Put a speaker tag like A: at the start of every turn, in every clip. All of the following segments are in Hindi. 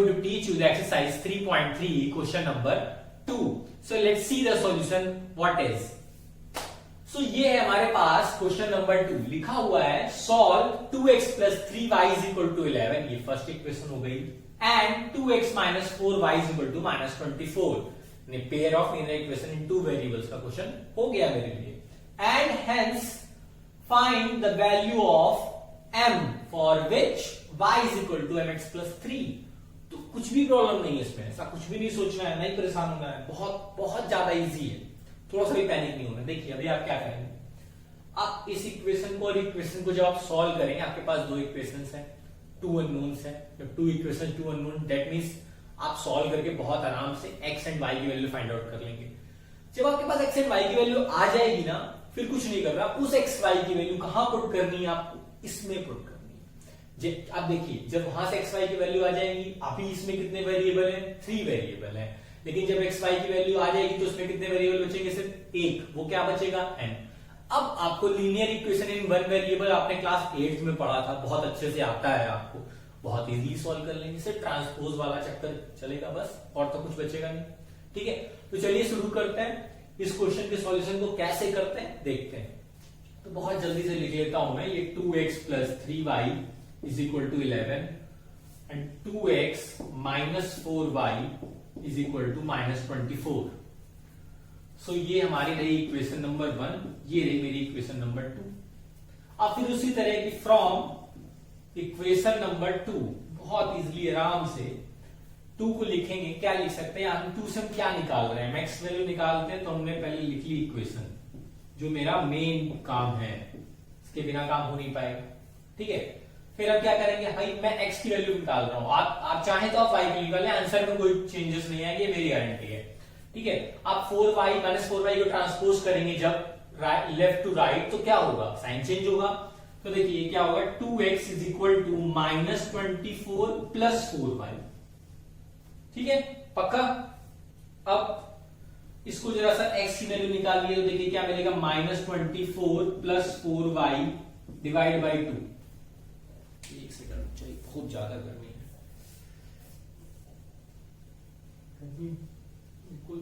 A: going to teach you the exercise 3.3 question number 2. So let's see the solution what is. So ये है हमारे पास क्वेश्चन नंबर 2 लिखा हुआ है solve 2x plus 3y is equal to 11, ये फर्स्ट इक्वेशन हो गई, and 2x minus 4y is equal to minus 24. Pair of linear equation in two variables का क्वेश्चन हो गया मेरे लिए. And hence find the value of m for which y is equal to mx plus 3. तो कुछ भी प्रॉब्लम नहीं है इसमें, ऐसा कुछ भी नहीं सोचना है, नहीं परेशान होना है, बहुत बहुत ज्यादा इजी है, थोड़ा सा भी पैनिक नहीं होना. देखिए अभी आप क्या करेंगे, आप इस इक्वेशन को और इक्वेशन को जब आप सॉल्व करेंगे, आपके पास दो इक्वेशंस हैं, टू अननोन्स हैं. जब two equation two unknown, that means आप सॉल्व करके बहुत आराम से x एंड y की वैल्यू फाइंड आउट कर लेंगे. जब आपके पास x एंड y की वैल्यू आ जाएगी ना, फिर कुछ नहीं करना, उस x y की वैल्यू कहां पुट करनी है, आपको इसमें पुट करनी है. आप देखिए जब वहां से x y की वैल्यू आ जाएगी, अभी इसमें कितने वेरिएबल हैं, 3 वेरिएबल हैं, लेकिन जब x y की वैल्यू आ जाएगी तो उसमें कितने वेरिएबल बचेंगे, सिर्फ एक, वो क्या बचेगा, n. अब आपको linear equation in one variable आपने क्लास 8 में पढ़ा था, बहुत अच्छे से आता है आपको, बहुत इजीली सॉल्व कर लेंगे. सिर्फ ट्रांसपोज वाला चक्कर चलेगा बस, और तो कुछ बचेगा नहीं. ठीक है, तो चलिए शुरू करते हैं. इस क्वेश्चन के सॉल्यूशन को कैसे करते हैं देखते हैं. तो बहुत जल्दी से लिख लेता हूं मैं, ये 2x plus 3y is equal to 11 and 2x minus 4y is equal to minus 24. सो ये हमारी रही इक्वेशन नंबर 1, ये रही मेरी इक्वेशन नंबर 2. अब फिर उसी तरह की फ्रॉम इक्वेशन नंबर 2 बहुत इजीली आराम से 2 को लिखेंगे. क्या लिख सकते हैं, हम 2 से हम क्या निकाल रहे हैं, मैक्स वैल्यू निकालते हैं. तो हमने पहले लिख ली इक्वेशन, जो मेरा मेन काम है, इसके बिना काम हो नहीं पाएगा. ठीक है, फिर अब क्या करेंगे, भाई मैं x की वैल्यू निकाल रहा हूं, आप चाहें तो आप y की निकालें, आंसर में कोई चेंजेस नहीं आएंगे, मेरी गारंटी है. ठीक है, आप 4y माइनस 4y को ट्रांसपोज करेंगे जब लेफ्ट टू राइट, तो क्या होगा, साइन चेंज होगा. तो देखिए क्या होगा, 2x is equal to minus 24 plus 4y. ठीक है, पक्का. अब इसको जरा सा x की वैल्यू निकालिए, तो देखिए क्या मिलेगा, minus 24 plus 4y divide by 2. एक सेकंड चाहिए, बहुत ज्यादा गर्मी है, बिल्कुल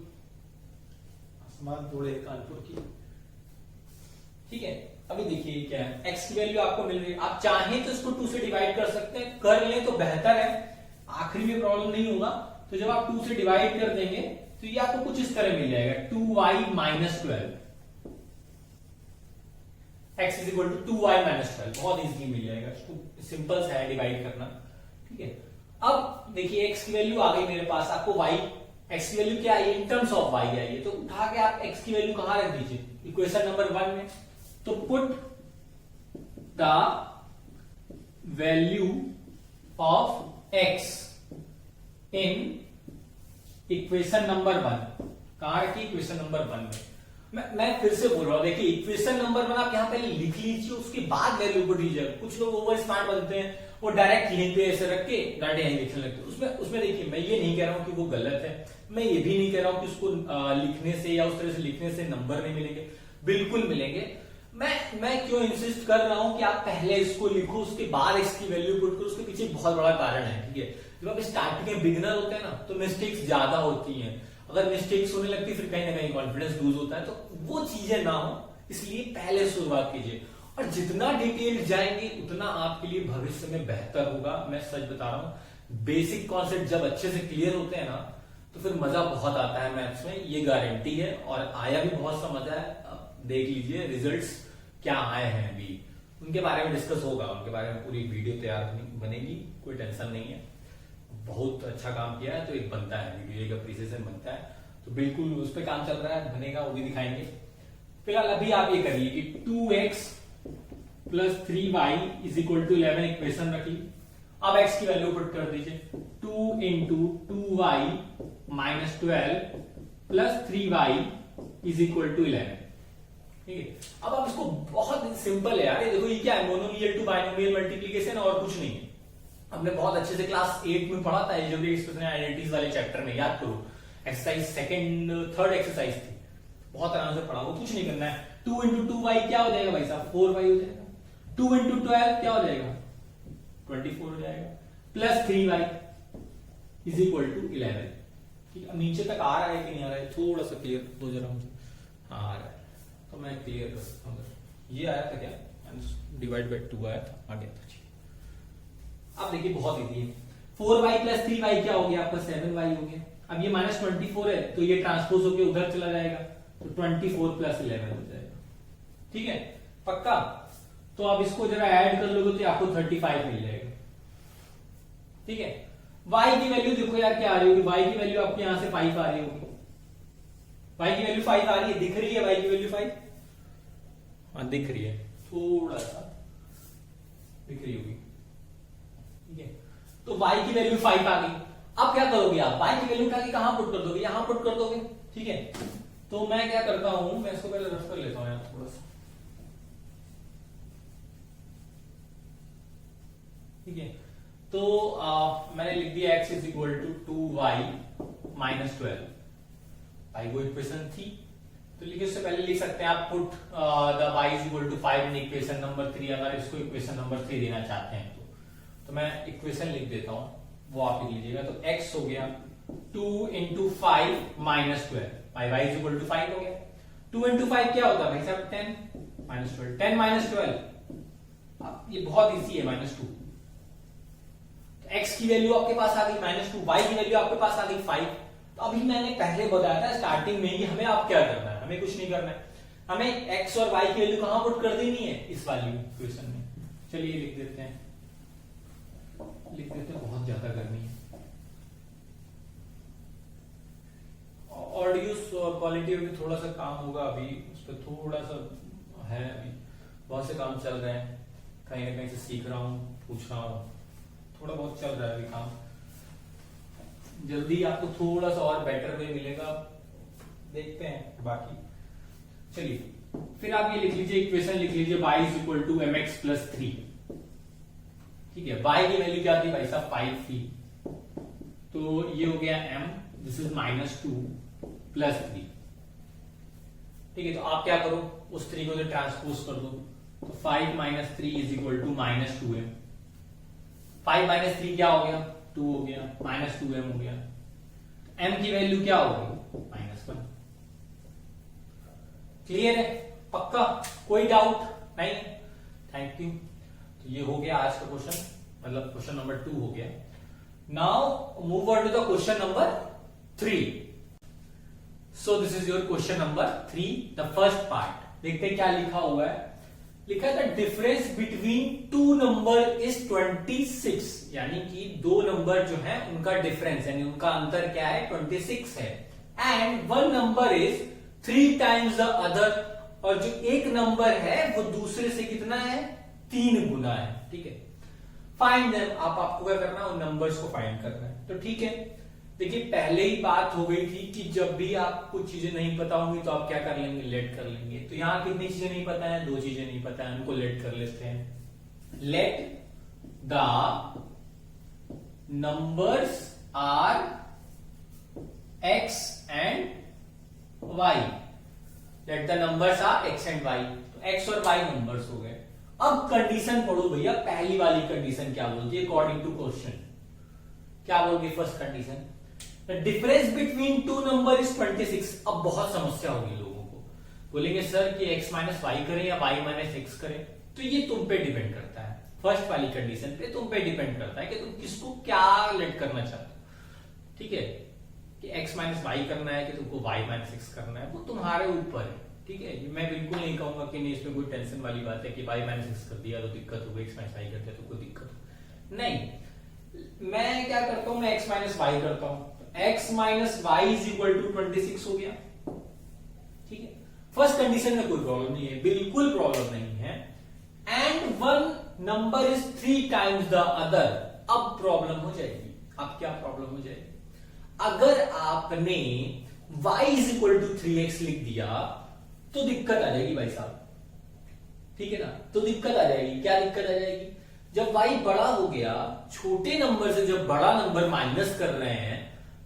A: आसमान तोड़े कानपुर की. ठीक है, अभी देखिए क्या है, x की वैल्यू आपको मिल रही है. आप चाहें तो इसको 2 से डिवाइड कर सकते हैं, कर लें तो बेहतर है, आखिरी में प्रॉब्लम नहीं होगा. तो जब आप 2 से डिवाइड कर देंगे तो ये आपको कुछ इस तरह मिल जाएगा, 2y minus 12, x is equal to 2y minus 12. बहुत इजीली मिल जाएगा, सिंपल सा है डिवाइड करना. ठीक है, अब देखिए x की वैल्यू आ गई मेरे पास, आपको y x की वैल्यू क्या है, इन टर्म्स ऑफ y आई है, तो उठा के आप x की वैल्यू कहां रख दीजिए, इक्वेशन नंबर 1 में. तो put the value of x in equation number 1. कहां रखी, इक्वेशन नंबर 1 में. मैं फिर से बोल रहा हूं, देखिए इक्वेशन नंबर 1 आप यहां पहले लिख लीजिए, उसके बाद वैल्यू को दीजिए. कुछ लोग ओवर स्मार्ट बनते हैं, वो डायरेक्ट यहीं पे ऐसे रख के डायरेक्ट यहीं लिखने लगते हैं. उसमें देखिए मैं ये नहीं कह रहा हूं कि वो गलत है, मैं ये भी नहीं कह रहा हूं कि उसको लिखने से या उस तरह से लिखने से नंबर नहीं मिलेंगे, बिल्कुल मिलेंगे. मैं क्यों इंसिस्ट कर रहा हूं कि आप पहले इसको लिखो, उसके बाद इसकी वैल्यू पुट करो. उसके पीछे बहुत बड़ा कारण है. ठीक है, जब आप स्टार्टिंग में बिगिनर होते हैं ना, तो मिस्टेक्स ज्यादा होती हैं. अगर मिस्टेक्स होने लगती फिर कहीं ना कहीं कॉन्फिडेंस लूज होता है, तो वो चीजें ना हो, इसलिए पहले शुरुआत कीजिए. और जितना डिटेल जाएंगे उतना आपके लिए भविष्य में बेहतर होगा. मैं सच बता रहा हूं, बेसिक कॉन्सेप्ट जब अच्छे से क्लियर होते हैं ना, तो फिर मजा बहुत आता है मैथ्स में, ये गारंटी है. और आया भी बहुत सा मजा है. देख लीजिए रिजल्ट्स क्या आए हैं, अभी उनके बारे में डिस्कस होगा, उनके बारे में पूरी वीडियो तैयार बनेगी, कोई टेंशन नहीं है. बहुत अच्छा काम किया है तो एक बनता है, वीडियो एक अप्रिसिएशन बनता है, तो बिल्कुल उस पर काम चल रहा है, बनेगा, वो भी दिखाएंगे. फिलहाल अभी आप ये करिए कि 2x plus 3y is equal to 11 equation रखी. अब x की वैल्यू पुट कर दीजिए, 2 into 2y minus 12 plus 3y is equal to 11. ठीक है, अब आप इसको, बहुत सिंपल है यार, ये देखो ये क्या है, मोनोमियल टू बाइनोमियल मल्टीप्लीकेशन और कुछ नहीं है. हमने बहुत अच्छे से क्लास 8 में पढ़ा था, एलजेब्रिक एक्सप्रेशन आइडेंटिटीज वाले चैप्टर में, याद करो, एक्सरसाइज सेकंड थर्ड एक्सरसाइज थी, बहुत आराम से पढ़ा. वो कुछ नहीं करना है. 2 इंटू 2y क्या हो जाएगा भाई साहब, 4y हो जाएगा. 2 इंटू 12 क्या हो जाएगा, 24 हो जाएगा, plus 3y is equal to 11। ठीक है, अब नीचे तक आ रहा है कि नहीं आ रहा है, थोड़ा सा क्लियर हो जरा मुझे। हाँ आ रहा है, तो मैं क्लियर कर सकता हूँ। ये आया था क्या, डिवाइड बाई 2 आया था, आ गया था। अब देखिए बहुत इजी है, 4y प्लस 3y क्या हो गया आपका 7y हो गया। अब ये -24 है तो ये ट्रांसपोज होके उधर चला जाएगा, तो 24 प्लस 11 हो जाएगा। ठीक है, पक्का। तो आप इसको जरा ऐड कर लोगे तो आपको 35 मिल जाएगा। ठीक है, y की वैल्यू देखो यार क्या आ रही होगी, y की वैल्यू आपके यहां से 5 आ रही होगी, y की वैल्यू 5 आ रही है, दिख रही है y की वैल्यू 5? हाँ दिख रही है, थोड़ा सा दिख रही होगी। ठीक है, तो y की वैल्यू 5 आ गई। अब क्या करोगे आप, y की वैल्यू उठा के कहां पुट कर दोगे, यहां पुट कर दोगे। ठीक है, तो मैं क्या करता हूं, मैं इसको पहले रफ कर लेता हूं यार थोड़ा सा। ठीक है, तो मैंने लिख दिया x is equal to 2y minus 12, भाई वो इक्वेशन थी। तो लिखिए, उससे पहले लिख सकते हैं आप put the y is equal to 5 in equation number 3, अगर इसको इक्वेशन नंबर 3 देना चाहते हैं तो मैं इक्वेशन लिख देता हूं, वो आप लिख लीजिएगा। तो x हो गया 2 इंटू 5 माइनस 12, भाई y इज इक्वल टू 5 हो गया। 2 इंटू 5 क्या होता है भाई साहब, 10 माइनस 12, 10 माइनस 12, ये बहुत इजी है, -2। तो x की वैल्यू आपके पास आ गई -2, y की वैल्यू आपके पास आ गई 5। तो अभी मैंने पहले बताया था स्टार्टिंग में ही, हमें आप क्या करना है, हमें कुछ नहीं करना है, हमें x और y की वैल्यू कहां पुट कर देनी है, इस वाली इक्वेशन में। चलिए लिख देते हैं, बहुत ज्यादा करनी है। ऑडियो क्वालिटी में थोड़ा सा काम होगा अभी, उस पर थोड़ा सा है, अभी बहुत से काम चल रहे हैं, कहीं ना कहीं से सीख रहा हूँ, पूछ रहा हूँ, थोड़ा बहुत चल रहा है अभी काम। जल्दी आपको थोड़ा सा और बेटर वे मिलेगा, देखते हैं बाकी। चलिए फिर आप ये लिख लीजिए, इक्वेशन लिख लीजिए, y is equal to mx plus 3। ठीक है, y की वैल्यू क्या थी भाई साहब, 5 थी, तो ये हो गया m, दिस इज -2 प्लस 3। ठीक है, तो आप क्या करो, उस 3 को तो ट्रांसपोज कर दो, तो 5 minus 3 is equal to -2m। 5 minus 3 क्या हो गया, 2 हो गया, -2m हो गया। m की वैल्यू क्या हो गई, -1। क्लियर है, पक्का, कोई डाउट नहीं? Thank you. तो ये हो गया आज का क्वेश्चन, मतलब क्वेश्चन नंबर 2 हो गया। Now move on to the question number 3। So this is your question number 3, the first part. देखते हैं क्या लिखा हुआ है। लिखा है the difference between 2 number is 26, यानी कि 2 नंबर जो है उनका डिफरेंस यानी उनका अंतर क्या है, 26 है। And 1 number is 3 times the other, और जो एक नंबर है वो दूसरे से कितना है, 3 गुना है। ठीक है, फाइंड देम, आपको क्या करना है, उन नंबर्स को फाइंड करना है। तो ठीक है, देखिए पहले ही बात हो गई थी कि जब भी आपको चीजें नहीं पता होंगी तो आप क्या कर लेंगे, लेट कर लेंगे। तो यहां कितनी चीजें नहीं पता है, 2 चीजें नहीं पता है, उनको लेट कर लेते हैं। Let the numbers are x and y, let the numbers are x and y, तो x और y नंबर्स हो गए। अब कंडीशन पढ़ो भैया, पहली वाली कंडीशन क्या बोलती है अकॉर्डिंग टू क्वेश्चन, क्या बोल गई first condition, the difference between 2 number is 26। अब बहुत समस्या होगी लोगों को, बोलेंगे सर कि x माइनस वाई करें या y माइनस एक्स करें, तो ये तुम पे डिपेंड करता है, फर्स्ट वाली कंडीशन पे तुम पे डिपेंड करता है कि तुम किसको क्या लेट करना चाहते हो। ठीक है, कि x माइनस वाई करना है कि तुमको y माइनस एक्स करना है, वो तुम्हारे ऊपर है। ठीक है, मैं बिल्कुल नहीं कहूंगा कि नहीं इसमें कोई टेंशन वाली बात है कि y माइनस एक्स कर दिया तो दिक्कत होगी, x माइनस वाई करते तो कोई दिक्कत हो नहीं। मैं क्या करता हूं, मैं x माइनस वाई करता हूं, x minus y is equal to 26 हो गया। ठीक है, फर्स्ट कंडीशन में कोई प्रॉब्लम नहीं है, बिल्कुल प्रॉब्लम नहीं है। And 1 number is 3 times the other, अब प्रॉब्लम हो जाएगी। अब क्या प्रॉब्लम हो जाएगी, अगर आपने y is equal to 3x लिख दिया तो दिक्कत आ जाएगी भाई साहब। ठीक है ना, तो दिक्कत आ जाएगी। क्या दिक्कत आ जाएगी, जब y बड़ा हो गया, छोटे नंबर से जब बड़ा नंबर माइनस कर रहे हैं,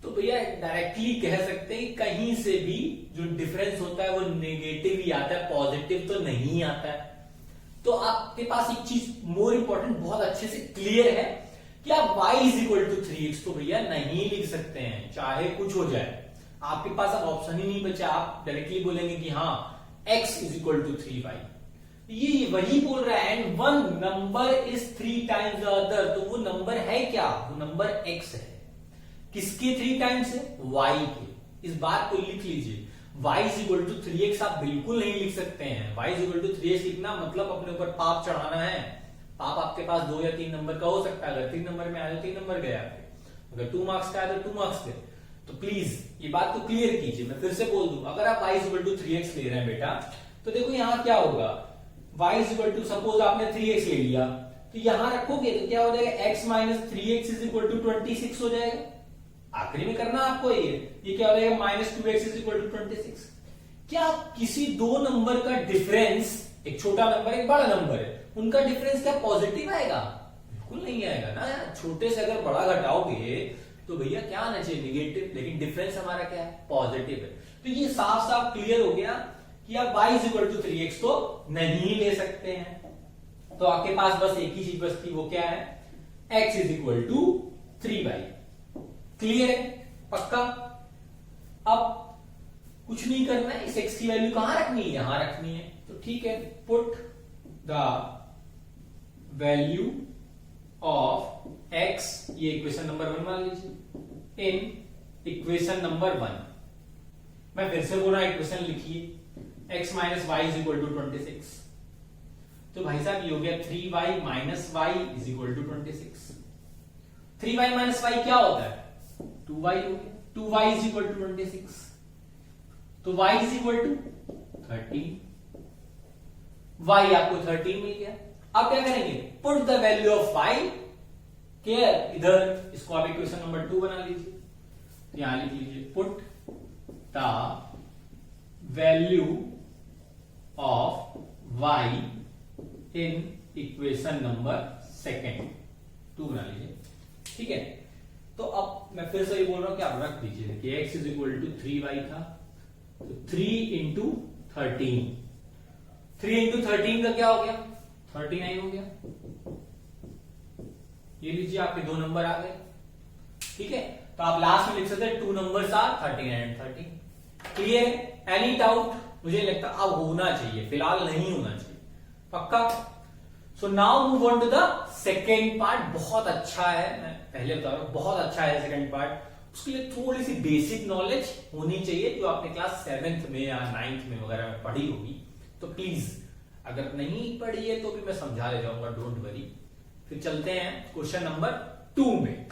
A: तो भैया डायरेक्टली कह सकते हैं कि कहीं से भी जो डिफरेंस होता है वो नेगेटिव ही आता है, पॉजिटिव तो नहीं आता है। तो आपके पास एक चीज मोर इंपॉर्टेंट बहुत अच्छे से क्लियर है कि आप y is equal to 3x तो भैया नहीं लिख सकते हैं, चाहे कुछ हो जाए। आपके पास अब ऑप्शन ही नहीं बचा, आप डायरेक्टली बोलेंगे कि हाँ x is equal to 3y। ये वही बोल रहा है, and one number is 3 times the other, तो वो नंबर है क्या? वो नंबर x है। किसके 3 टाइम्स है? y के। इस बात को लिख लीजिए, y is equal to 3x आप बिल्कुल नहीं लिख सकते हैं। y is equal to 3x लिखना मतलब अपने ऊपर पाप चढ़ाना है। पाप आपके पास 2 या 3 नंबर का हो सकता है, अगर 3 नंबर में आया तो 3 नंबर गए आपके, अगर 2 मार्क्स का आया तो 2 मार्क्स गए। तो प्लीज ये बात को क्लियर कीजिए। मैं फिर से बोल दूं, अगर आप y is equal to 3x ले रहे हैं बेटा, तो देखो यहां क्या होगा, y is equal to suppose आपने 3x ले लिया, तो यहां रखोगे तो क्या हो जाएगा, x minus 3x is equal to 26 हो जाएगा। आखिरी में करना आपको ये क्या हो जाएगा, minus 2x is equal to 26। क्या किसी दो नंबर का डिफरेंस, एक छोटा नंबर एक बड़ा नंबर है, उनका डिफरेंस क्या पॉजिटिव आएगा? बिल्कुल नहीं आएगा ना यार। छोटे से अगर बड़ा घटाओगे तो भैया क्या आना चाहिए, निगेटिव, लेकिन डिफरेंस हमारा क्या है, पॉजिटिव है। तो ये साफ साफ क्लियर हो गया कि आप y is equal to 3x तो नहीं ले सकते हैं। तो आपके पास बस एक ही चीज बचती, वो क्या है, x is equal to 3y। Clear है, पक्का? अब कुछ नहीं करना है, इस x की वैल्यू कहां रखनी है, यहां रखनी है। तो ठीक है, put the value of x, ये इक्वेशन नंबर 1 मान लीजिए, इन इक्वेशन नंबर 1। मैं फिर से बोल रहा हूं, इक्वेशन लिखिए, x minus y is equal to 26। तो भाई साहब ये हो गया 3y minus y is equal to 26। 3y minus y क्या होता है, 2y हो गया। 2y इज इक्वल टू 26, तो y is equal to 13, y आपको 13 मिल गया। अब क्या करेंगे, put the value of y केयर इधर, इसको आप इक्वेशन नंबर 2 बना लीजिए। यहां लिख लीजिए, put the value of y in equation number 2 बना लीजिए। ठीक है, तो अब मैं फिर से ये बोल रहा हूं कि आप रख दीजिए कि x is equal to 3y था, तो 3 इंटू 13, 3 इंटू 13 का क्या हो गया, 39 हो गया। ये लीजिए आपके 2 नंबर आ गए। ठीक है, तो आप लास्ट में लिख सकते हैं 2 नंबर्स आर 13 एंड 13। क्लियर है? Any doubt? मुझे लगता है अब होना चाहिए, फिलहाल नहीं होना चाहिए, पक्का? So now move on to the second part. बहुत अच्छा है, मैं पहले बता रहा हूं, बहुत अच्छा है सेकेंड पार्ट। उसके लिए थोड़ी सी बेसिक नॉलेज होनी चाहिए जो आपने क्लास 7th में या 9th में वगैरह में पढ़ी होगी। तो प्लीज अगर नहीं पढ़ी है तो भी मैं समझा ले जाऊंगा, डोंट वरी। फिर चलते हैं क्वेश्चन नंबर 2 में।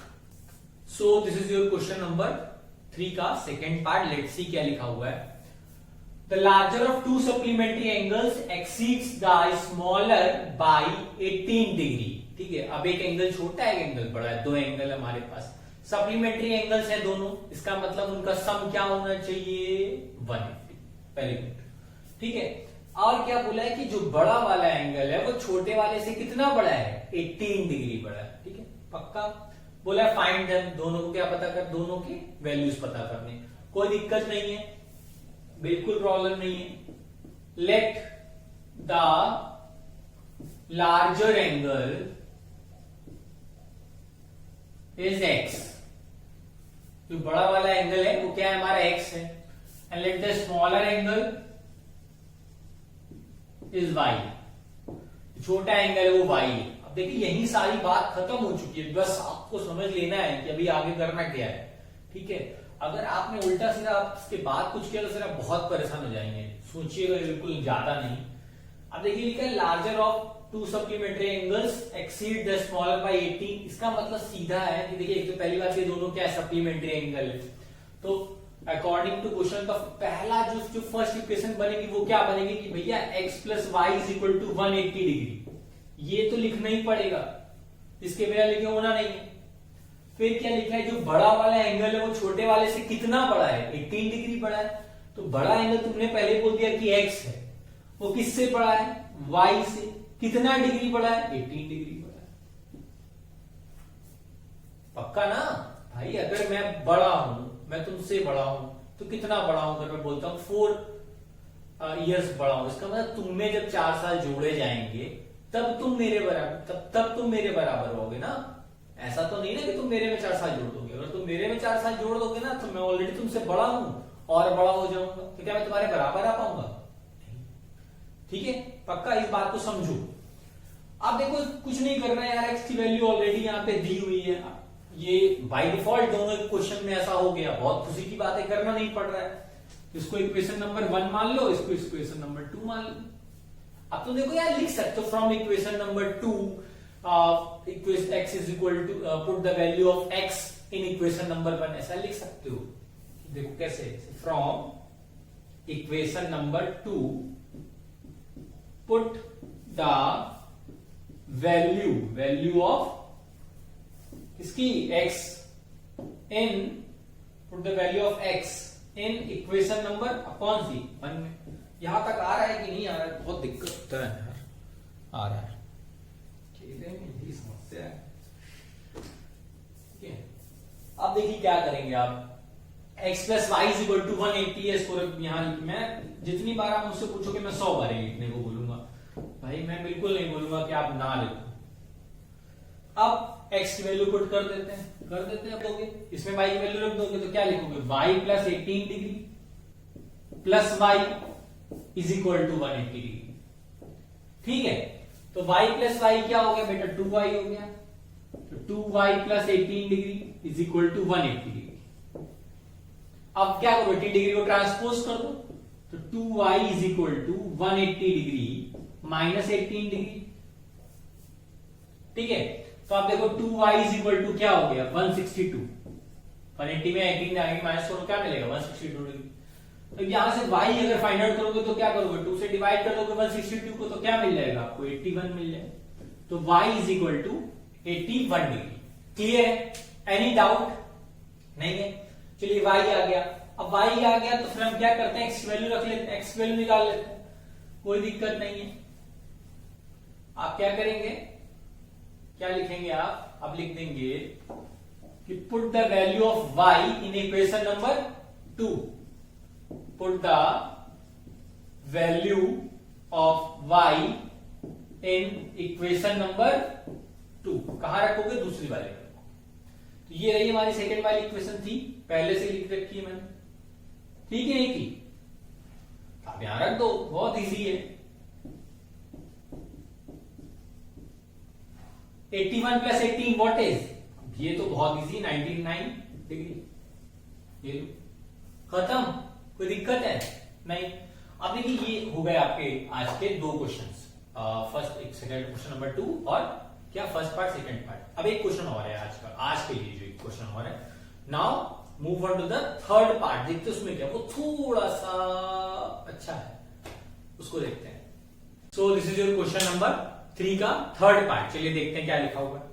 A: सो this is your question number 3 का सेकेंड पार्ट। लेट्स सी क्या लिखा हुआ है। The larger of two supplementary angles exceeds the smaller by 18 degree। ठीक है, अब एक एंगल छोटा है, एक एंगल बड़ा है, 2 एंगल हमारे पास सप्लीमेंट्री एंगल्स है दोनों। इसका मतलब उनका सम क्या होना चाहिए, 180। Very good. ठीक है, और क्या बोला है कि जो बड़ा वाला एंगल है वो छोटे वाले से कितना बड़ा है, 18 डिग्री बड़ा है। ठीक है, पक्का? बोला है फाइंड देम, दोनों को क्या पता कर, दोनों की वैल्यूज पता करनी। कोई दिक्कत नहीं है, बिल्कुल प्रॉब्लम नहीं है। Let the larger angle is x, जो बड़ा वाला एंगल है वो क्या है, हमारा x है। And let the smaller angle is y, छोटा एंगल है वो y है। अब देखिए यही सारी बात खत्म हो चुकी है, बस आपको समझ लेना है कि अभी आगे करना क्या है। ठीक है, अगर आपने उल्टा सीधा इसके बाद कुछ किया तो फिर आप बहुत परेशान हो जाएंगे। सोचिएगा बिल्कुल ज्यादा नहीं। अब देखिए लिखा है larger of to supplementary angles exceed the smaller by 18। इसका मतलब सीधा है कि देखिए एक तो पहली बात ये दोनों क्या है, सप्लीमेंट्री एंगल है। तो अकॉर्डिंग टू क्वेश्चन का पहला जो फर्स्ट इक्वेशन बनेगी वो क्या बनेगी कि भैया x plus y is equal to 180 degree. ये तो लिखना ही पड़ेगा, इसके बिना लिखे होना नहीं है। फिर क्या लिखा है, जो बड़ा वाला एंगल है वो छोटे वाले से कितना बड़ा है, 18 डिग्री बड़ा है। तो बड़ा एंगल तुमने पहले बोल दिया कि x है, वो किससे बड़ा है, y से। कितना डिग्री बड़ा है, 18 डिग्री बड़ा है। पक्का ना भाई? अगर मैं बड़ा हूं, मैं तुमसे बड़ा हूं, तो कितना बड़ा हूं, अगर मैं बोलता हूं 4 इयर्स बड़ा हूं, इसका मतलब तुम में जब 4 साल जोड़े जाएंगे तब तुम मेरे बराबर, तब तुम मेरे बराबर होगे ना। ऐसा तो नहीं ना कि तुम मेरे में 4 साल जोड़ दोगे। अगर तुम मेरे में 4 साल जोड़ दोगे ना तो मैं ऑलरेडी तुमसे बड़ा हूं और बड़ा हो जाऊंगा, तो क्या मैं तुम्हारे बराबर आ पाऊंगा? ठीक है, पक्का इस बात को समझो। अब देखो कुछ नहीं करना है यार, एक्स की वैल्यू ऑलरेडी यहाँ पे दी हुई है, ये बाय डिफॉल्ट दोनों क्वेश्चन में ऐसा हो गया, बहुत खुशी की बात है, करना नहीं पड़ रहा है। इसको इक्वेशन नंबर 1 मान लो, इसको इक्वेशन नंबर 2 मान लो। अब तो देखो यार लिख सकते हो from equation number 2 equation x is equal to put the value of x in equation number 1, ऐसा लिख सकते हो। देखो कैसे, from equation number 2 put the value of इसकी x in put the value of x in equation number कौन सी 1 में। यहां तक आ रहा है कि नहीं आ रहा है? बहुत दिक्कत होता है यार, आ रहा है, यही समस्या है। ठीक है, अब देखिए क्या करेंगे आप, x plus y is equal to 180 है, इसको यहां मैं जितनी बार आप मुझसे पूछोगे मैं 100 बार लिखने को बोलूंगा भाई, मैं बिल्कुल नहीं बोलूंगा कि आप ना लिखो। अब x की वैल्यू पुट कर देते हैं दोगे, इसमें y की वैल्यू रख दोगे तो क्या लिखोगे, y plus 18 degree plus y is equal to 180 degree. ठीक है, तो y प्लस y क्या हो गया बेटा, 2y हो गया, तो 2y plus 18 degree is equal to 180 degree. अब क्या करो, 18 डिग्री को ट्रांसपोज कर दो, तो 2y is equal to 180 degree minus 18 degree. ठीक है, तो आप देखो 2y इज इक्वल टू क्या हो गया, 162। 180 में 18 आएगी माइनस करो, क्या मिलेगा 162 डिग्री। तो यहां से y अगर फाइंड आउट करोगे तो क्या करोगे, 2 से डिवाइड कर दोगे 162 को, तो क्या मिल जाएगा आपको, 81 मिल जाएगा। तो y is equal to 81 degree. Clear है? एनी डाउट नहीं है? चलिए y आ गया। अब y आ गया तो फिर हम क्या करते हैं, x वैल्यू रख लेते हैं, x वैल्यू निकाल लेते हैं, कोई दिक्कत नहीं है। आप क्या करेंगे, क्या लिखेंगे आप लिख देंगे कि put the value of y in equation number 2, put the value of y in equation number 2। कहां रखोगे, दूसरी वाले में। तो ये रही हमारी सेकेंड वाली इक्वेशन थी, पहले से लिख रखी है मैंने, ठीक है नहीं की, आप यहां रख दो, बहुत इजी है। 81 प्लस 18 व्हाट इज, ये तो बहुत इजी, 99 डिग्री। ये लो, खत्म, कोई दिक्कत है नहीं। अब देखिए ये हो गए आपके आज के 2 क्वेश्चंस, फर्स्ट एक सेकंड क्वेश्चन नंबर 2 और क्या फर्स्ट पार्ट सेकंड पार्ट। अब एक क्वेश्चन और है आज के लिए जो एक क्वेश्चन और है। Now move on to the third part, देखते हैं उसमें क्या, वो थोड़ा सा अच्छा है, उसको देखते हैं। सो this is your question number 3 का थर्ड पार्ट। चलिए देखते हैं क्या लिखा हुआ है।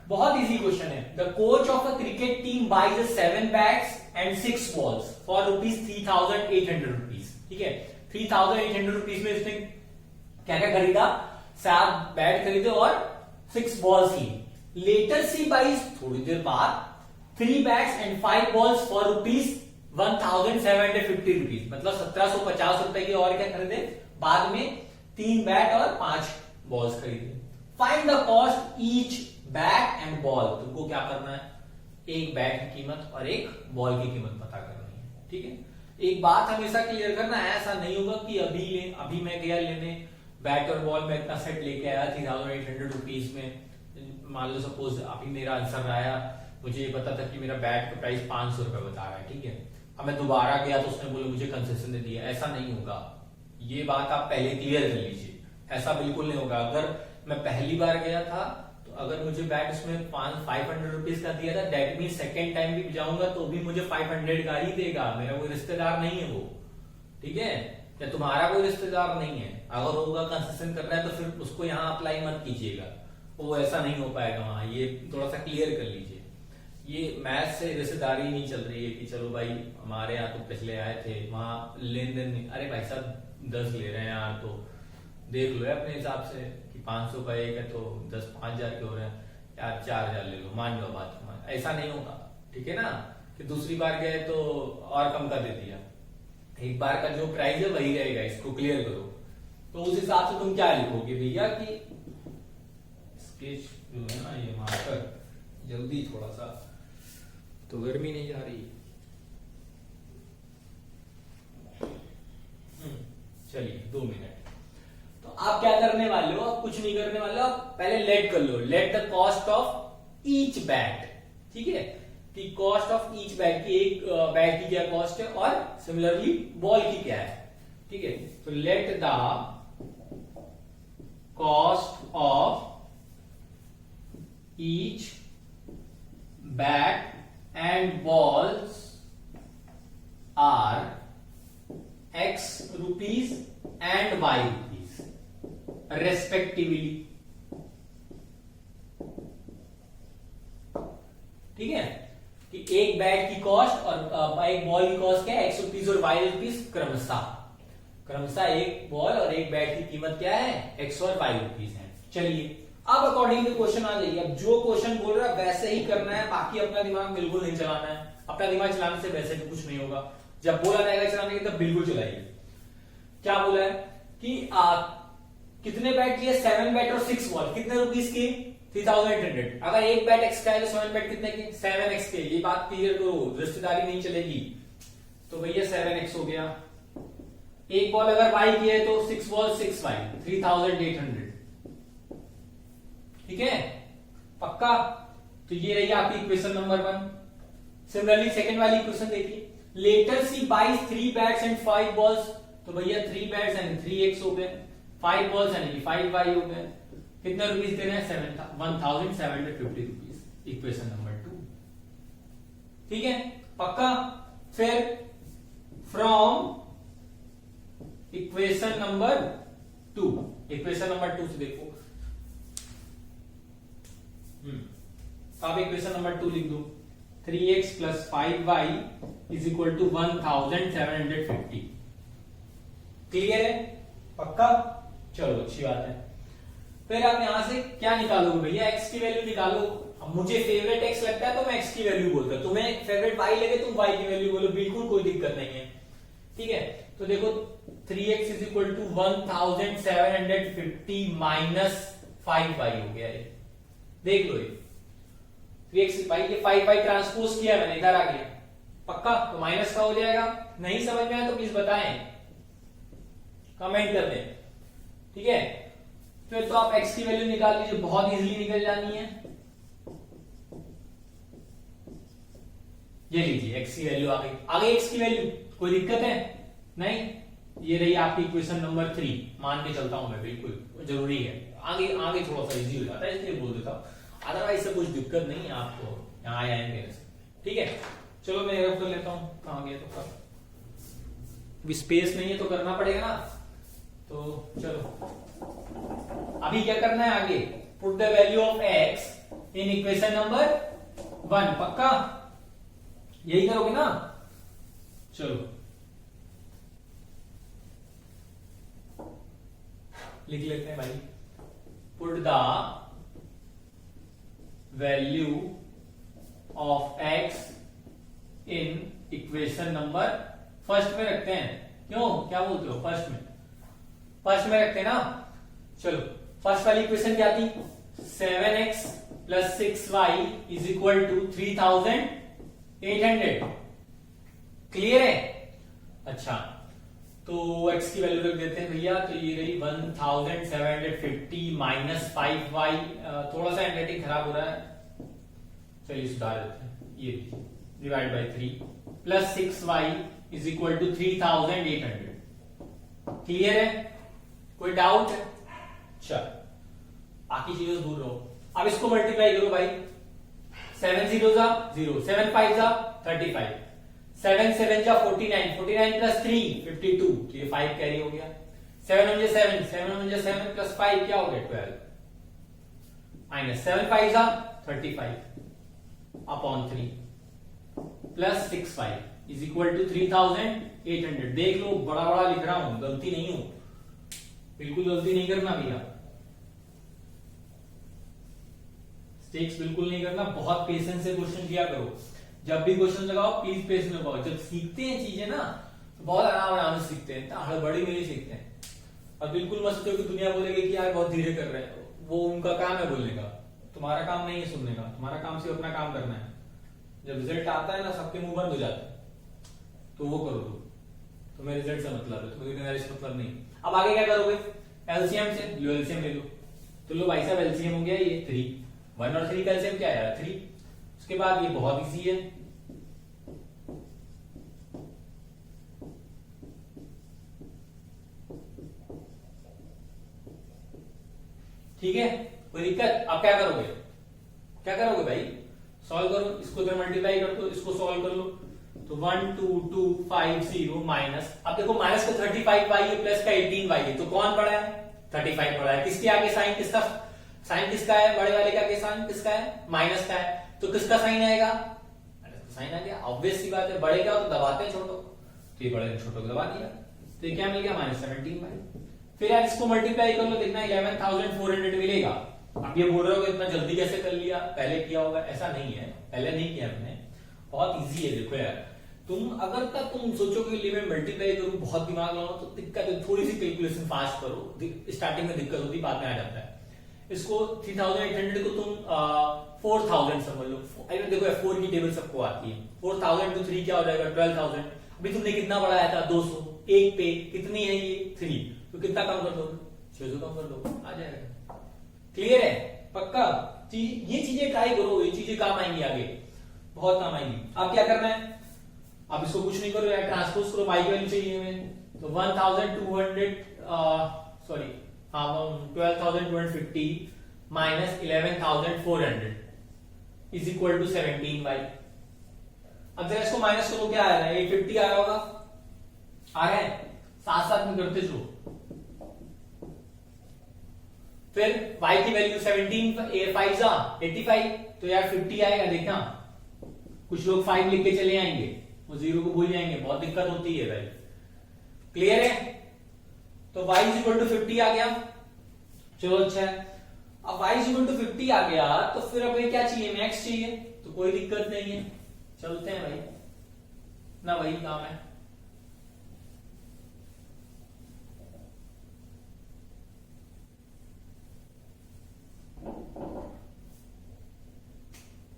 A: बहुत इजी क्वेश्चन है। The coach of a cricket team buys 7 bats and 6 balls for ₹3,800 rupees. ठीक है, 3,800 रुपीज में इसने क्या क्या खरीदा, 7 बैट खरीदे और 6 balls Lee. Letter she buys, थोड़ी देर बाद 3 bats and 5 balls for ₹1,750 rupees, मतलब 1750 रुपए की और क्या खरीदे बाद में, 3 बैट और 5 बॉल्स खरीदे। Find the cost each bat and ball. तुमको क्या करना है, एक बैट की कीमत और एक बॉल की कीमत पता करनी है। ठीक है, एक बात हमेशा क्लियर करना है, ऐसा नहीं होगा कि अभी मैं गया लेने बैट और बॉल में इतना सेट लेके आया 3,800 रुपीज में। मान लो सपोज अभी मेरा आंसर आया, मुझे ये पता था कि मेरा बैट का प्राइस 500 रुपए बता रहा है। ठीक है, अब मैं दोबारा गया तो उसने बोले मुझे कंसेशन दे दिया, ऐसा नहीं होगा। ये बात आप पहले क्लियर कर लीजिए, ऐसा बिल्कुल नहीं होगा। अगर मैं पहली बार गया था तो अगर मुझे बैट उसमें 500 रुपीज का दिया था, दैट मीन सेकेंड टाइम भी जाऊंगा तो भी मुझे 500 का ही देगा, मेरा कोई रिश्तेदार नहीं है वो। ठीक है, या तुम्हारा कोई रिश्तेदार नहीं है, अगर होगा कंसेशन कर रहा है तो फिर उसको यहाँ अप्लाई मत कीजिएगा, वो ऐसा नहीं हो पाएगा वहां। ये थोड़ा सा क्लियर कर लीजिए, ये मैथ से रिश्तेदारी नहीं चल रही है कि चलो भाई हमारे यहाँ तो पिछले आए थे वहां लेन देन नहीं। अरे भाई साहब 10 ले रहे हैं यार, तो देख लो अपने हिसाब से कि 500 का एक है तो 10 5,000 के हो रहे हैं यार, 4,000 ले लो, मान लो बात तुम्हारी। ऐसा नहीं होगा, ठीक है ना, कि दूसरी बार गए तो और कम का दे दिया। एक बार का जो प्राइस है वही रहेगा, इसको क्लियर करो। तो उस हिसाब से तुम क्या लिखोगे भैया कि स्केच जो है ना, ये मार्कर जल्दी थोड़ा सा, तो गर्मी नहीं जा रही। चलिए 2 मिनट। तो आप क्या करने वाले हो, आप कुछ नहीं करने वाले हो, आप पहले लेट कर लो, let the cost of each bat, ठीक है, कि कॉस्ट ऑफ ईच बैट की, एक बैट की क्या कॉस्ट है और सिमिलरली बॉल की क्या है, ठीक है। तो let the cost of each bat and balls are X rupees and Y rupees respectively, ठीक है, कि एक बैट की कॉस्ट और एक बॉल की कॉस्ट क्या है, X रुपीज और Y रुपीज क्रमशः एक बॉल और एक बैट की कीमत क्या है, X और Y रुपीज है। चलिए अब अकॉर्डिंग टू क्वेश्चन आ जाइए। अब जो क्वेश्चन बोल रहा है वैसे ही करना है, बाकी अपना दिमाग बिल्कुल नहीं चलाना है। अपना दिमाग चलाने से वैसे भी कुछ नहीं होगा, जब बोला जाएगा चलाने की तब बिल्कुल चलाइए। क्या बोला है कि कितने बैट लिए, 7 बैट और 6 बॉल, कितने रुपीस की, 3800। अगर एक बैट एक्स का है तो 7 बैट कितने की, 7x के। ये बात क्लियर करो, रिश्तेदारी नहीं चलेगी। तो भैया 7x हो गया। एक बॉल अगर y की है तो 6 बॉल 6y, 3800, ठीक है, पक्का। तो ये रही आपकी इक्वेशन नंबर 1। सिमिलरली सेकंड वाली इक्वेशन देखिए, later she buys 3 bats and 5 balls. तो भैया 3 बैट्स यानी 3x हो गए, 5 बॉल्स यानी 5y हो गए। कितने रुपीस दे रहे हैं, 1750 रुपीस। इक्वेशन नंबर 2, ठीक है, पक्का। फिर from equation number 2, equation number 2 से देखो, आप इक्वेशन नंबर 2 लिख दो, 3x plus 5y is equal to 1750। Clear है, पक्का। चलो अच्छी बात है। फिर आप यहां से क्या निकालोगे भैया, x की वैल्यू निकालो। अब मुझे फेवरेट x लगता है तो मैं x की वैल्यू बोलता हूं, तुम्हें फेवरेट y लगे तुम y की वैल्यू बोलो, बिल्कुल कोई दिक्कत नहीं है, ठीक है। तो देखो 3x is equal to 1750 minus 5y हो गया है, देख लो। 3x भाई ये 5y ट्रांसपोज किया मैंने, इधर आ गया, पक्का। तो माइनस का हो जाएगा। नहीं समझ में आया तो प्लीज बताएं, कमेंट कर दें, ठीक है। फिर तो आप x की वैल्यू निकाल लीजिए, बहुत इजीली निकल जानी है। ये लीजिए x की वैल्यू आ गई x की वैल्यू, कोई दिक्कत है नहीं। ये रही आपकी इक्वेशन नंबर 3, मान के चलता हूं मैं, बिल्कुल जरूरी है। आगे थोड़ा सा इजी हो जाता है इसलिए बोल देता हूं, अदरवाइज से कुछ दिक्कत नहीं है आपको, यहाँ आए हैं मेरे से, ठीक है। चलो मैं रफ कर लेता हूं, कहां गया तो कर, स्पेस नहीं है तो करना पड़ेगा ना। तो चलो अभी क्या करना है आगे, put the value of x in equation number 1, पक्का यही करोगे ना। चलो लिख लेते हैं भाई, put the value of x in equation number, first में रखते हैं, क्यों, क्या बोलते हो, फर्स्ट में रखते हैं ना। चलो फर्स्ट वाली इक्वेशन क्या थी, 7x plus 6y is equal to 3800। Clear है, अच्छा। तो x की वैल्यू रख देते हैं भैया, तो ये रही 1750 माइनस 5y, थोड़ा सा हैंडराइटिंग खराब हो रहा है, चलिए सुधार देते हैं। ये divide by 3 plus 6y is equal to 3800। Clear है, कोई डाउट है? चल बाकी चीजें भूल रहा हूं। अब इसको मल्टीप्लाई करो भाई, 7 0 जा 0, 7 5 जा 35, 7 7 जा 49, 49 प्लस 3 52, तो ये 5 कैरी हो गया। 7 1 7, 7 1 7 प्लस 5 क्या हो गया 12, माइनस 7 5 जा 35 upon 3 plus 6 5 is equal to 3800। देख लो बड़ा बड़ा लिख रहा हूं, गलती नहीं हूं, बिल्कुल गलती नहीं करना भैया, स्टेक्स बिल्कुल नहीं करना, बहुत पेशेंस से क्वेश्चन किया करो। जब भी क्वेश्चन लगाओ प्लीज पेशेंस में लगाओ। जब सीखते हैं चीजें ना तो बहुत आराम से सीखते हैं, हड़बड़ी में ही सीखते हैं। और बिल्कुल मत सोचो कि दुनिया बोलेगी कि यार बहुत धीरे कर रहे हैं, वो उनका काम है बोलने का, तुम्हारा काम नहीं है सुनने का, तुम्हारा काम सिर्फ अपना काम करना है। जब रिजल्ट आता है ना सबके मुंह बंद हो जाते हैं, तो वो करो तुम, तुम्हें रिजल्ट से मतलब है, तुम्हें डिक्शनरी से मतलब नहीं। अब आगे क्या करोगे, एलसीएम से लो, एलसीएम ले लो। तो लो भाई साहब एलसीएम हो गया ये 3, 1 और 3 का एलसीएम क्या है 3। उसके बाद ये बहुत इजी है, ठीक है, कोई दिक्कत। अब क्या करोगे, क्या करोगे भाई, सॉल्व करो, इसको इधर मल्टीप्लाई कर दो, इसको सॉल्व कर लो। तो 1 2 2 5 0 माइनस, अब देखो माइनस का 35y है प्लस का 18y है, तो कौन पड़ा है 35 पड़ा है। किसके आगे साइन, किसका साइन किसका है, बड़े वाले का आगे साइन किसका है, माइनस का है, तो किसका साइन आएगा, साइन आ गया। ऑब्वियस सी बात है, बड़े का तो दबाते हैं छोटो, तो ये बड़े ने छोटो को दबा दिया, तो ये क्या मिल गया -17y। फिर यार इसको मल्टीप्लाई कर लो, देखना 11,400 मिलेगा। अब ये बोल रहे हो इतना जल्दी कैसे कर लिया, पहले किया होगा, ऐसा नहीं है, पहले नहीं किया हमने, बहुत इजी है। देखो यार तुम अगर तक तुम सोचोगे कि मैं मल्टीप्लाई करूं, बहुत दिमाग लगाओ तो दिक्कत है, थोड़ी सी कैलकुलेशन फास्ट करो, स्टार्टिंग में दिक्कत होती, बाद में आ जाता है। इसको 3800 को तुम 4000 समझ लो। देखो 4 की टेबल सबको आती है, 4000 to 3 क्या हो जाएगा 12000। अभी तुमने कितना बढ़ाया था 200, एक पे कितनी है ये 3, तो कितना कम कर दोगे 600 कम कर दो, आ जाएगा। क्लियर है, पक्का। ये चीजें ट्राई करो, ये चीजें काम आएंगी आगे, बहुत काम आएंगी। अब क्या करना है, अब इसको कुछ नहीं करो यार, ट्रांसपोज करो, y की वैल्यू चाहिए हमें, तो 12,250 minus 11,400 is equal to 17y। अब जरा इसको माइनस करो, क्या आ रहा है, 850 आ रहा होगा, आ रहा है, साथ साथ में करते चलो। फिर y की वैल्यू 17 5 85, तो यार 50 आएगा। देखना कुछ लोग 5 लिख के चले आएंगे, वो 0 को भूल जाएंगे, बहुत दिक्कत होती है भाई। क्लियर है, तो y इज इक्वल टू 50 आ गया, चलो अच्छा है। अब y इज इक्वल टू 50 आ गया, तो फिर हमें क्या चाहिए, मैक्स चाहिए, तो कोई दिक्कत नहीं है, चलते हैं भाई ना, वही काम है।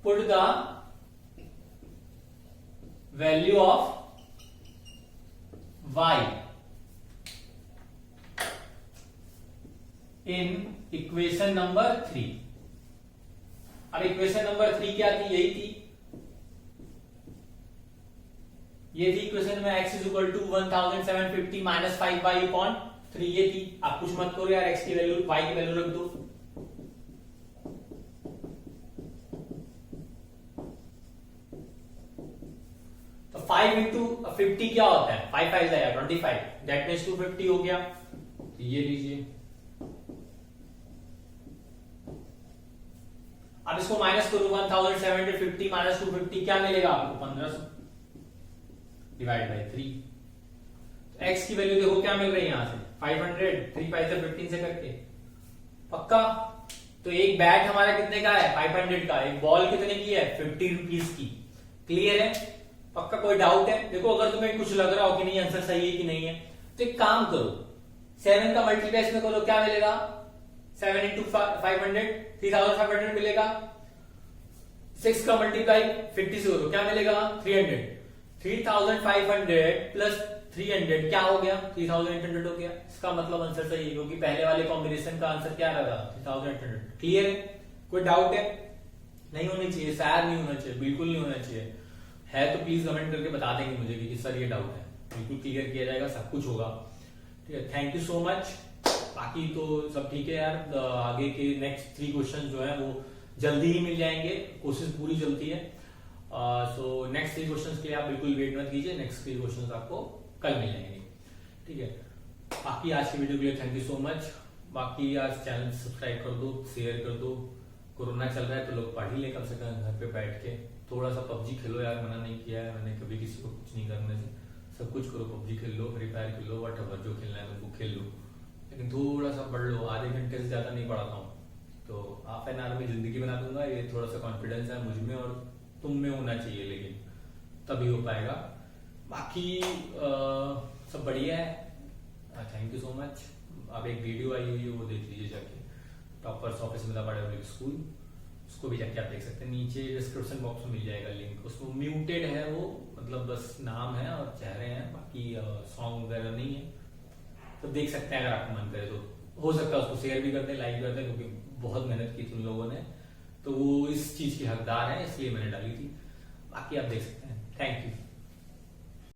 A: Put the value of y in equation number 3। अब इक्वेशन नंबर 3 क्या थी, यही थी, ये थी इक्वेशन में x is equal to 1750 minus 5y upon 3, ये थी। आप कुछ मत करो यार, x की वैल्यू y की वैल्यू रख दो, तो 5 इंटू 50 क्या होता है, 5 5 जाएगा 25, दैट मीन्स 250 हो गया। तो ये लीजिए, अब इसको माइनस करो, 1750 माइनस 250 क्या मिलेगा आपको 1500 डिवाइड बाई 3। तो x की वैल्यू देखो क्या मिल रही है, यहां से 500, 3 5 से 15 से करके, पक्का। तो एक बैट हमारा कितने का है 500 का, एक बॉल कितने की है 50 रुपीज की। क्लियर है, पक्का, कोई डाउट है। देखो अगर तुम्हें कुछ लग रहा हो कि नहीं आंसर सही है कि नहीं है, तो एक काम करो, 7 का मल्टीप्लाई इसमें करो, क्या मिलेगा 7 इंटू 500 3500 मिलेगा। 6 का मल्टीप्लाई 50 से करो, क्या मिलेगा 300। 3500 प्लस 300 क्या हो गया 3800 हो गया। इसका मतलब आंसर सही है, क्योंकि पहले वाले कॉम्बिनेशन का आंसर क्या रहा 3800। क्लियर है, कोई डाउट है, नहीं होनी चाहिए, शायद नहीं होना चाहिए, बिल्कुल नहीं होना चाहिए, है तो प्लीज कमेंट करके बता देंगे मुझे कि सर ये डाउट है, बिल्कुल क्लियर किया जाएगा, सब कुछ होगा। ठीक है, थैंक यू सो मच। बाकी तो सब ठीक है यार, आगे के नेक्स्ट 3 क्वेश्चन जो है वो जल्दी ही मिल जाएंगे, कोशिश पूरी चलती है। सो नेक्स्ट 3 क्वेश्चंस के लिए आप बिल्कुल वेट मत कीजिए, नेक्स्ट 3 क्वेश्चंस आपको कल मिल जाएंगे। ठीक है, बाकी आज की वीडियो के लिए थैंक यू सो मच। बाकी आज चैनल सब्सक्राइब कर दो, शेयर कर दो। कोरोना चल रहा है तो लोग पढ़ ही ले कम से कम घर पे बैठ के, थोड़ा सा पबजी खेलो यार, मना नहीं किया है मैंने कभी किसी को कुछ नहीं करने से, सब कुछ करो, पबजी खेल लो, फ्री फायर खेल लो, व्हाटएवर जो खेलना है तुमको खेल लो, लेकिन थोड़ा सा पढ़ लो। आधे घंटे से ज्यादा नहीं पढ़ाता हूँ, तो हाफ एन आवर में जिंदगी बना दूंगा। ये थोड़ा सा कॉन्फिडेंस है मुझ में और तुम में होना चाहिए, लेकिन तभी हो पाएगा। बाकी सब बढ़िया है, थैंक यू सो मच। अब एक वीडियो आई हुई है वो देख लीजिए जाके, टॉपर्स ऑफिस में पब्लिक स्कूल, उसको भी जाके आप देख सकते हैं, नीचे डिस्क्रिप्शन बॉक्स में मिल जाएगा लिंक। उसमें म्यूटेड है वो, मतलब बस नाम है और चेहरे हैं, बाकी सॉन्ग वगैरह नहीं है। तो देख सकते हैं अगर आपको मन करे तो, हो सकता है उसको शेयर भी कर दें, लाइक कर दें, क्योंकि बहुत मेहनत की तुम लोगों ने, तो वो इस चीज की हकदार है, इसलिए मैंने डाली थी। बाकी आप देख सकते हैं। Thank you.